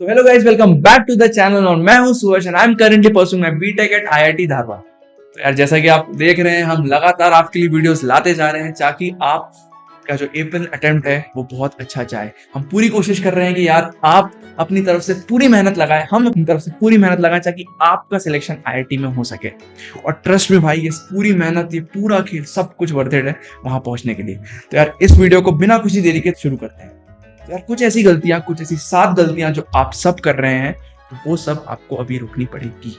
तो hello guys, welcome back to the channel और मैं हूं Suharsh and I am currently pursuing my BTech at IIT Dharwad. तो यार जैसा कि आप देख रहे हैं, हम लगातार आपके लिए वीडियोस लाते जा रहे हैं ताकि आप का जो एपल अटेम्प्ट है वो बहुत अच्छा जाए। हम पूरी कोशिश कर रहे हैं कि यार आप अपनी तरफ से पूरी मेहनत लगाएं, हम अपनी तरफ से पूरी मेहनत लगाएं ताकि आपका सिलेक्शन आईआईटी में हो सके। और ट्रस्ट में भाई, ये पूरी मेहनत, ये पूरा खेल सब कुछ वर्थ इट है वहां पहुंचने के लिए। तो यार इस वीडियो को बिना कुछ देरी के शुरू करते हैं। यार कुछ ऐसी गलतियां, कुछ ऐसी 7 गलतियां जो आप सब कर रहे हैं, वो सब आपको अभी रोकनी पड़ेगी।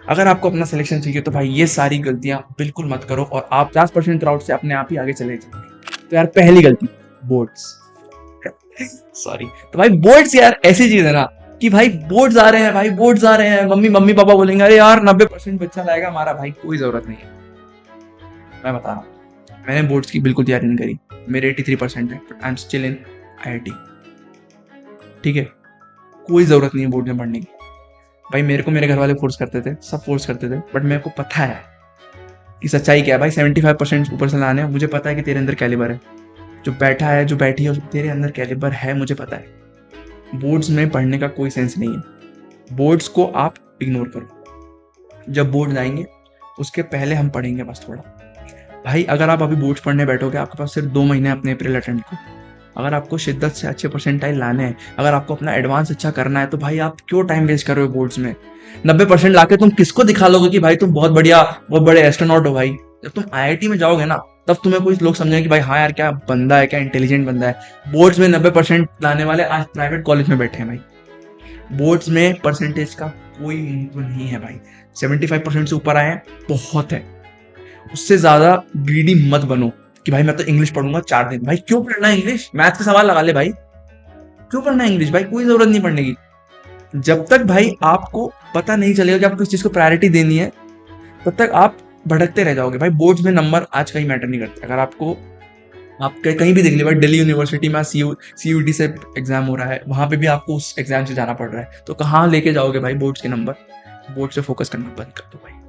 अगर आपको अपना सिलेक्शन चाहिए तो भाई ये सारी गलतियां बिल्कुल मत करो और आप 50% क्राउड से अपने आप ही आगे चले जाएंगे। तो यार पहली गलती, बोर्ड्स। सॉरी। तो भाई बोर्ड्स यार ऐसी चीज है ना कि भाई बोर्ड्स आ रहे हैं, भाई बोर्ड्स आ रहे हैं, मम्मी मम्मी पापा बोलेंगे अरे यार 90% बच्चा लाएगा हमारा। भाई कोई जरूरत नहीं है, मैं बता रहा हूँ। मैंने बोर्ड्स की बिल्कुल तैयारी नहीं करी, मेरे 83% है, but I am still in IIT. ठीक है, कोई जरूरत नहीं है बोर्ड में पढ़ने की। भाई मेरे को मेरे घर वाले फोर्स करते थे, सब फोर्स करते थे, बट मेरे को पता है कि सच्चाई क्या है। भाई 75% ऊपर से लाने हैं। मुझे पता है कि तेरे अंदर कैलिबर है, जो बैठा है, जो बैठी है, तेरे अंदर कैलिबर है, मुझे पता है। बोर्ड्स में पढ़ने का कोई सेंस नहीं है, बोर्ड्स को आप इग्नोर करो। जब बोर्ड आएंगे उसके पहले हम पढ़ेंगे बस थोड़ा। भाई अगर आप अभी बोर्ड्स पढ़ने बैठोगे, आपके पास सिर्फ 2 महीने अपने अप्रैल अटेम्प्ट को। अगर आपको शिद्दत से अच्छे परसेंटाइल लाने हैं, अगर आपको अपना एडवांस अच्छा करना है, तो भाई आप क्यों टाइम वेस्ट कर रहे हो बोर्ड्स में। 90% लाके तुम किसको दिखा लोगे कि भाई तुम बहुत बढ़िया, बहुत बड़े एस्ट्रोनॉट हो। भाई जब तुम आईआईटी में जाओगे ना, तब तुम्हें कुछ लोग समझेंगे कि भाई हाँ यार क्या बंदा है, क्या इंटेलिजेंट बंदा है। बोर्ड्स में 90% लाने वाले आज प्राइवेट कॉलेज में बैठे हैं। भाई बोर्ड्स में परसेंटेज का कोई महत्व नहीं है। भाई 75% से ऊपर आए हैं बहुत है, उससे ज्यादा ग्रीडी मत बनो कि भाई मैं तो इंग्लिश पढ़ूंगा 4 दिन। भाई क्यों पढ़ना है इंग्लिश, मैथ के सवाल लगा ले भाई। क्यों पढ़ना है इंग्लिश, भाई कोई जरूरत नहीं पढ़ने की। जब तक भाई आपको पता नहीं चलेगा कि आपको किस चीज को प्रायोरिटी देनी है, तब तक आप भटकते रह जाओगे। भाई बोर्ड्स में नंबर आज कहीं मैटर नहीं करते। अगर आपको, आप कहीं भी देख लिया भाई, दिल्ली यूनिवर्सिटी में सीयूटी से एग्जाम हो रहा है, वहां पे भी आपको उस एग्जाम से जाना पड़ रहा है, तो कहाँ लेके जाओगे भाई बोर्ड्स के नंबर। बोर्ड से फोकस करना बंद कर दो भाई।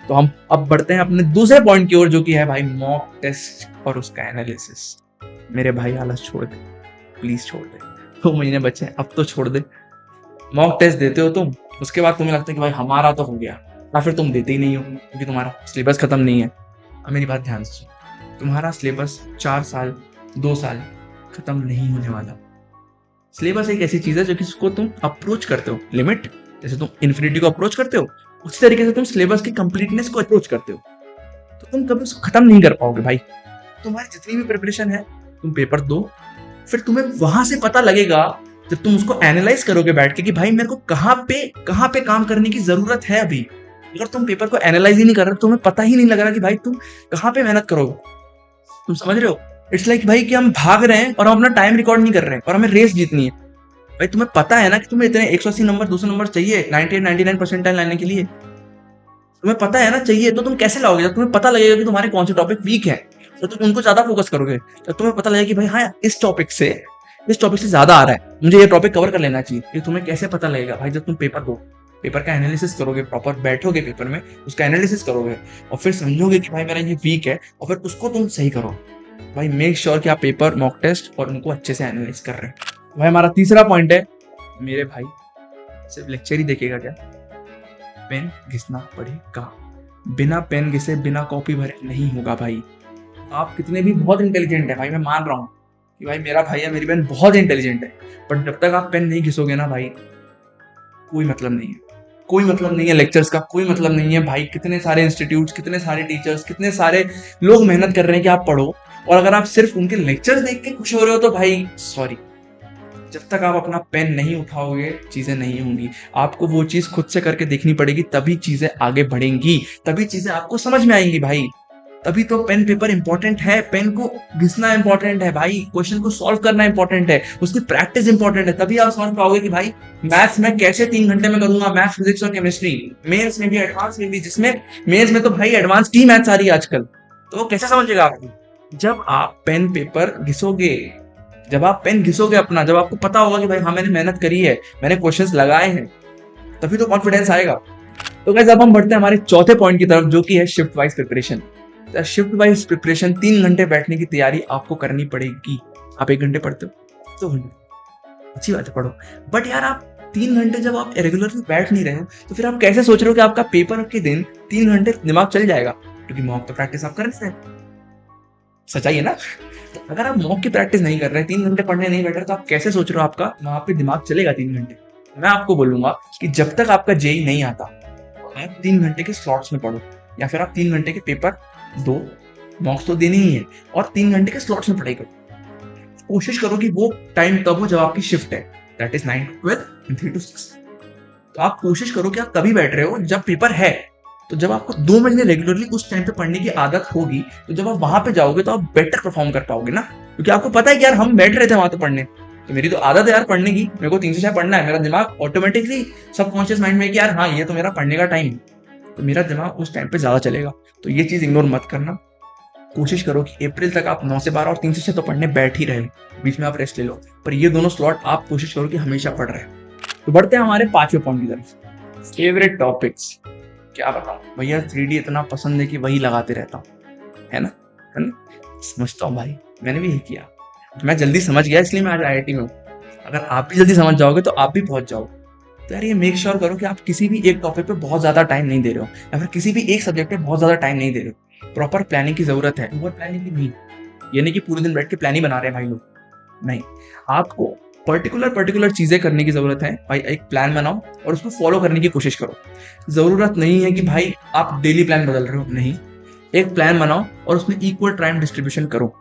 तो हम अब बढ़ते हैं अपने दूसरे पॉइंट की ओर, जो कि है भाई मॉक टेस्ट और उसका एनालिसिस। मेरे भाई आलस छोड़ दे, प्लीज छोड़ दे। 2 महीने बचे हैं, अब तो छोड़ दे। मॉक टेस्ट देते हो तुम, उसके बाद तुम्हें लगता है कि भाई हमारा तो हो गया, या फिर तुम देते ही नहीं हो क्योंकि तुम्हारा सिलेबस खत्म नहीं है। अब मेरी बात ध्यान से सुनो, तुम्हारा सिलेबस 4 साल, 2 साल खत्म नहीं होने वाला। सिलेबस एक ऐसी चीज है जो कि उसको तुम अप्रोच करते हो लिमिट, जैसे तुम इन्फिनिटी को अप्रोच करते हो, उसी तरीके से तुम सिलेबस की कंप्लीटनेस को अप्रोच करते हो। तो तुम कभी उसको खत्म नहीं कर पाओगे भाई। तुम्हारी जितनी भी प्रिपरेशन है, तुम पेपर दो, फिर तुम्हें वहां से पता लगेगा, जब तुम उसको एनालाइज करोगे बैठ के कि भाई मेरे को कहाँ पे काम करने की जरूरत है अभी। अगर तुम पेपर को एनालाइज ही नहीं कर रहे, तुम्हें पता ही नहीं लग रहा कि भाई तुम कहाँ पे मेहनत करोगे। तुम समझ रहे हो, इट्स लाइक भाई कि हम भाग रहे हैं और हम अपना टाइम रिकॉर्ड नहीं कर रहे हैं और हमें रेस जीतनी है। भाई तुम्हें पता है ना कि तुम्हें इतने 180 नंबर, 200 नंबर चाहिए 98 99 परसेंटाइल लाने के लिए। तुम्हें पता है ना चाहिए, तो तुम कैसे लाओगे। जब तुम्हें पता लगेगा कि तुम्हारे कौन से टॉपिक वीक है, तो तुम उनको ज्यादा फोकस करोगे। जब तुम्हें पता लगेगा कि भाई हाँ इस टॉपिक से ज्यादा आ रहा है, मुझे ये टॉपिक कवर कर लेना चाहिए, ये तुम्हें कैसे पता लगेगा भाई। जब तुम पेपर दो, पेपर का एनालिसिस करोगे, प्रॉपर बैठोगे पेपर में, उसका एनालिसिस करोगे और फिर समझोगे कि भाई मेरा ये वीक है, और फिर उसको तुम सही करो। भाई मेक श्योर कि आप पेपर, मॉक टेस्ट और उनको अच्छे से एनालाइज कर रहे हैं। भाई हमारा तीसरा पॉइंट है, मेरे भाई सिर्फ लेक्चर ही देखेगा क्या, पेन घिसना पड़ेगा। बिना पेन घिसे, बिना कॉपी भरे नहीं होगा भाई। आप कितने भी बहुत इंटेलिजेंट है भाई, मैं मान रहा हूँ कि भाई मेरा भाई या मेरी बहन बहुत इंटेलिजेंट है, बट जब तक आप पेन नहीं घिसोगे ना भाई, कोई मतलब नहीं है। कोई मतलब नहीं है लेक्चर्स का, कोई मतलब नहीं है भाई। कितने सारे इंस्टीट्यूट्स, कितने सारे टीचर्स, कितने सारे लोग मेहनत कर रहे हैं कि आप पढ़ो, और अगर आप सिर्फ उनके लेक्चर्स देख के खुश हो रहे हो तो भाई सॉरी, जब तक आप अपना पेन नहीं उठाओगे चीजें नहीं होंगी। आपको वो चीज खुद से करके देखनी पड़ेगी, तभी चीजें आगे बढ़ेंगी, तभी चीजें आपको समझ में आएंगी भाई। तभी तो पेन पेपर इंपॉर्टेंट है, पेन को घिसना इंपॉर्टेंट है भाई, क्वेश्चन को सॉल्व करना इंपॉर्टेंट है, उसकी प्रैक्टिस इंपॉर्टेंट है। तभी आप समझ पाओगे कि भाई मैथ्स में कैसे 3 घंटे में करूंगा, मैथ्स, फिजिक्स और केमिस्ट्री, मेंस में भी, एडवांस में भी, जिसमें मेंस में तो भाई एडवांस की मैथ्स आ रही है आजकल, तो वो कैसे समझेगा आपको। जब आप पेन पेपर घिसोगे, जब आप पेन घिसोगे अपना, जब आपको पता होगा कि भाई हाँ मैंने मेहनत करी है, मैंने क्वेश्चंस लगाए हैं, तभी तो कॉन्फिडेंस आएगा। तो गाइस अब हम बढ़ते हैं हमारे चौथे पॉइंट की तरफ, जो कि है shift wise preparation. Shift wise preparation, 3 घंटे बैठने की तैयारी आपको करनी पड़ेगी। आप 1 घंटे पढ़ते हो, 2 घंटे, अच्छी बात है, पढ़ो। बट यार आप 3 घंटे जब आप रेगुलरली बैठ नहीं रहे हो, तो फिर आप कैसे सोच रहे हो कि आपका पेपर के दिन 3 घंटे दिमाग चल जाएगा? क्योंकि मॉक तो प्रैक्टिस आप कर नहीं रहे। सच्चाई है ना? तो अगर आप मॉक की प्रैक्टिस नहीं कर रहे, 3 घंटे पढ़ने नहीं बैठ रहे, तो आप कैसे सोच रहे हो आपका वहां पे दिमाग चलेगा 3 घंटे? मैं आपको बोलूंगा कि जब तक आपका जेई नहीं आता, आप 3 घंटे के स्लॉट्स में पढ़ो, या फिर आप 3 घंटे के पेपर दो, मॉक्स तो देनी ही है, और 3 घंटे के स्लॉट्स में पढ़ाई करो। कोशिश करो कि वो टाइम तब हो जब आपकी शिफ्ट है, दैट इज 9 to 12 3 to 6। तो आप कोशिश करो कि आप तभी बैठ रहे हो जब पेपर है। तो जब आपको 2 महीने रेगुलरली उस टाइम पे पढ़ने की आदत होगी, तो जब आप वहां पे जाओगे तो आप बेटर परफॉर्म कर पाओगे ना, क्योंकि आपको पता है कि यार हम बैठ रहे थे वहां तो पढ़ने, तो मेरी तो आदत है यार पढ़ने की, मेरे को 3 से 6 पढ़ना है, मेरा दिमाग ऑटोमेटिकली सबकॉन्शियस माइंड में है कि यार हाँ ये तो मेरा पढ़ने का टाइम है, तो मेरा दिमाग उस टाइम पे ज्यादा चलेगा। तो ये चीज इग्नोर मत करना। कोशिश करो कि अप्रैल तक आप 9 से 12 और 3 से 6 तो पढ़ने बैठ ही रहे, बीच में आप रेस्ट ले लो, पर ये दोनों स्लॉट आप कोशिश करो कि हमेशा पढ़ रहे हो। तो बढ़ते हैं हमारे 5वें पॉइंट की तरफ, फेवरेट टॉपिक्स। क्या बताऊं भैया, 3D इतना पसंद है कि वही लगाते रहता हूँ, है ना? समझता हूँ भाई, मैंने भी यही किया। तो मैं जल्दी समझ गया, इसलिए मैं आज आईआईटी में हूँ। अगर आप भी जल्दी समझ जाओगे तो आप भी पहुंच जाओगे। तो यार ये मेक श्योर करो कि आप किसी भी एक टॉपिक पे बहुत ज्यादा टाइम नहीं दे रहे हो, या फिर किसी भी एक सब्जेक्ट पे बहुत ज्यादा टाइम नहीं दे रहे हो। प्रॉपर प्लानिंग की जरूरत है, ओवर प्लानिंग की नहीं। ये नहीं कि पूरे दिन बैठ के प्लानिंग बना रहे हैं भाई लोग, नहीं। आपको पर्टिकुलर चीजें करने की जरूरत है भाई। एक प्लान बनाओ और उसको फॉलो करने की कोशिश करो। जरूरत नहीं है कि भाई आप डेली प्लान बदल रहे हो, नहीं। एक प्लान बनाओ और उसमें इक्वल टाइम डिस्ट्रीब्यूशन करो।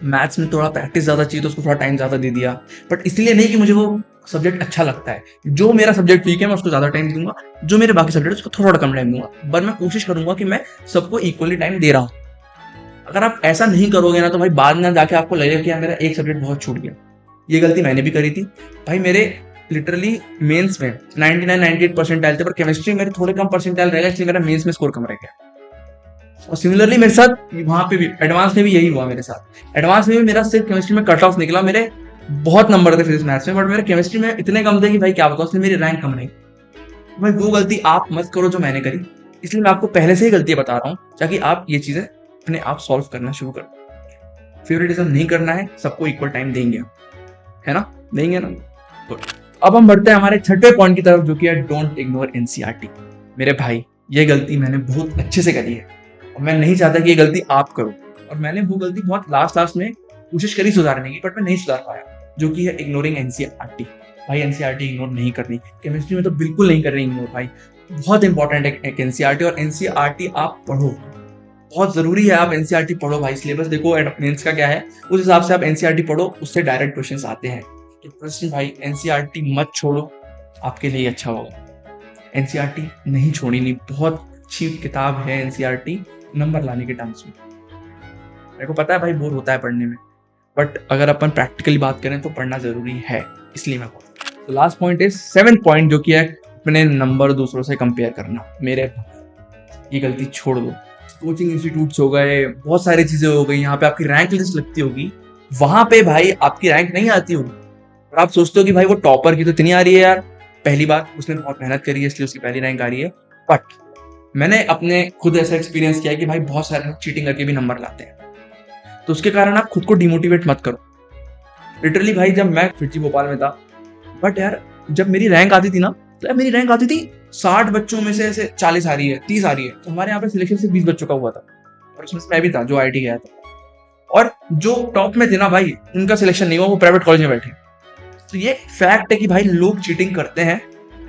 मैथ्स में थोड़ा प्रैक्टिस ज्यादा चाहिए तो उसको थोड़ा टाइम ज्यादा दे दिया, बट इसलिए नहीं कि मुझे वो सब्जेक्ट अच्छा लगता है। जो मेरा सब्जेक्ट वीक है मैं उसको ज्यादा टाइम दूंगा, जो मेरे बाकी सब्जेक्ट उसको थोड़ा कम टाइम दूंगा, पर मैं कोशिश करूंगा कि मैं सबको इक्वली टाइम दे रहा हूँ। अगर आप ऐसा नहीं करोगे ना, तो भाई बाद में जाके आपको लगेगा कि यार मेरा एक सब्जेक्ट बहुत छूट गया। ये गलती मैंने भी करी थी भाई। मेरे लिटरली मेंस में 99-98 परसेंटाइल थे, पर केमिस्ट्री मेरे थोड़े कम परसेंटाइल रहेगा, इसलिए मेरा मेंस में स्कोर कम रह गया। और सिमिलरली मेरे साथ वहां पे भी एडवांस में भी यही हुआ मेरे साथ। एडवांस में भी मेरा सिर्फ केमिस्ट्री में कट ऑफ निकला, मेरे बहुत नंबर थे फिजिक्स मैथ्स में, बट मेरे केमिस्ट्री में इतने कम थे कि भाई क्या बताऊं, उसमें मेरी रैंक कम नहीं। भाई वो गलती आप मत करो जो मैंने करी, इसलिए मैं आपको पहले से ही गलतियां बता रहा हूँ, ताकि आप ये चीजें अपने आप सॉल्व करना शुरू करो। फेवरेटिज्म नहीं करना है, सबको इक्वल टाइम देंगे, है ना? देंगे ना? Good. अब हम बढ़ते हैं हमारे 6वें पॉइंट की तरफ, जो कि है डोंट इग्नोर एनसीईआरटी। मेरे भाई ये गलती मैंने बहुत अच्छे से करी है, और मैं नहीं चाहता कि ये गलती आप करो। और मैंने वो गलती बहुत लास्ट में कोशिश करी सुधारने की, बट मैं नहीं सुधार पाया, जो कि है इग्नोरिंग एनसीईआरटी। भाई एनसीईआरटी इग्नोर नहीं करनी, केमिस्ट्री में तो बिल्कुल नहीं करनी इग्नोर भाई। बहुत इंपॉर्टेंट है एनसीईआरटी, और एनसीईआरटी आप पढ़ो, बहुत जरूरी है आप एनसीईआरटी पढ़ो भाई। सिलेबस देखो मेंस का क्या है, उस हिसाब से आप एनसीईआरटी पढ़ो, उससे डायरेक्ट क्वेश्चंस आते हैं। तो प्रश्न भाई एनसीईआरटी मत छोड़ो, आपके लिए अच्छा होगा। एनसीईआरटी नहीं छोड़नी, बहुत अच्छी किताब है एनसीईआरटी नंबर लाने के टाइम्स में। मेरे को पता है भाई बोर होता है पढ़ने में, बट अगर अपन प्रैक्टिकली बात करें तो पढ़ना जरूरी है, इसलिए मैं बोलता हूँ। तो last point is 7th point, जो कि है अपने नंबर दूसरों से कंपेयर करना। मेरे ये गलती छोड़ दो। कोचिंग इंस्टीट्यूट्स हो गए, बहुत सारी चीजें हो गई, यहाँ पे आपकी रैंक लिस्ट लगती होगी, वहां पे भाई आपकी रैंक नहीं आती होगी, और आप सोचते हो कि भाई वो टॉपर की तो इतनी आ रही है यार, पहली बार उसने बहुत मेहनत करी है इसलिए उसकी पहली रैंक आ रही है। बट मैंने अपने खुद ऐसा एक्सपीरियंस किया है कि भाई बहुत सारे लोग चीटिंग करके भी नंबर लाते हैं, तो उसके कारण आप खुद को डिमोटिवेट मत करो। लिटरली भाई जब मैं फिरजी भोपाल में था, बट यार जब मेरी रैंक आती थी ना, तो यार मेरी रैंक आती थी 60 बच्चों में से ऐसे 40 आ रही है, 30 आ रही है। तो हमारे यहाँ पे सिलेक्शन से 20 बच्चों का हुआ था, और उसमें से मैं भी था जो आईटी गया था। और जो टॉप में थे ना भाई, उनका सिलेक्शन नहीं हुआ, वो प्राइवेट कॉलेज में बैठे। तो ये फैक्ट है कि भाई लोग चीटिंग करते हैं,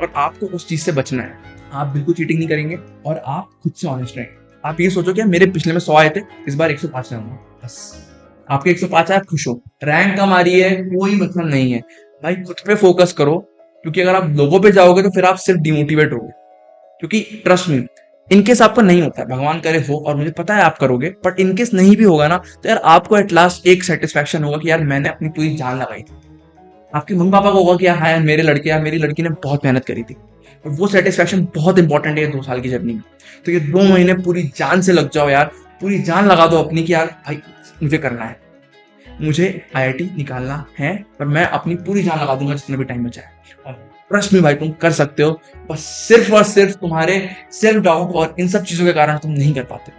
और आपको उस चीज से बचना है। आप बिल्कुल चीटिंग नहीं करेंगे, और आप खुद से ऑनेस्ट रहेंगे। आप ये सोचो कि मेरे पिछले में 100 आए थे, इस बार 105 आऊंगा, बस। आपके 105 आए, खुश हो। रैंक कम आ रही है, कोई मतलब नहीं है भाई, खुद पे फोकस करो, क्योंकि अगर आप लोगों पे जाओगे तो फिर आप सिर्फ डिमोटिवेट होगे। क्योंकि ट्रस्ट में, इनकेस आपका नहीं होता है, भगवान करे हो, और मुझे पता है आप करोगे, बट इनकेस नहीं भी होगा ना, तो यार आपको एट लास्ट एक सेटिस्फैक्शन होगा कि यार मैंने अपनी पूरी जान लगाई थी। आपके मम्मी पापा को होगा कि यार हाँ यार मेरे लड़के या मेरी लड़की ने बहुत मेहनत करी थी। और वो सेटिस्फैक्शन बहुत इंपॉर्टेंट है 2 साल की जर्नी में। तो ये 2 महीने पूरी जान से लग जाओ यार, पूरी जान लगा दो अपनी कि यार भाई मुझे करना है, मुझे आईआईटी निकालना है, और मैं अपनी पूरी जान लगा दूंगा जितना भी टाइम बचा है। और ट्रस्ट में भाई तुम कर सकते हो, बस सिर्फ और सिर्फ तुम्हारे सेल्फ डाउट और इन सब चीजों के कारण तुम नहीं कर पाते।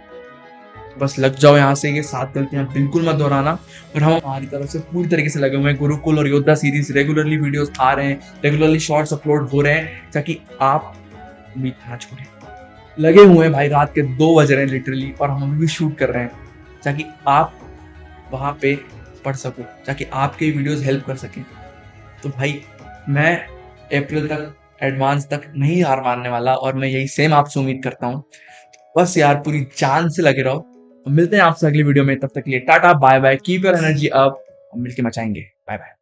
बस लग जाओ यहाँ से, ये 7 गलतियां बिल्कुल मत दोहराना। और हम हमारी तरफ से पूरी तरीके से लगे हुए हैं। गुरुकुल और योद्धा सीरीज रेगुलरली वीडियोस आ रहे हैं, रेगुलरली शॉर्ट्स अपलोड हो रहे हैं, ताकि आप उम्मीद ना छोड़ें। लगे हुए हैं भाई, रात के 2 बज रहे हैं लिटरली, और हम अभी भी शूट कर रहे हैं ताकि आप वहाँ पे पढ़ सको, ताकि आपके वीडियोस हेल्प कर सकें। तो भाई मैं अप्रैल तक, एडवांस तक नहीं हार मानने वाला, और मैं यही सेम आपसे उम्मीद करता हूँ। बस यार पूरी जान से लगे रहो। मिलते हैं आपसे अगली वीडियो में, तब तक के लिए tata bye bye, keep your energy up, मिलके मचाएंगे। Bye bye.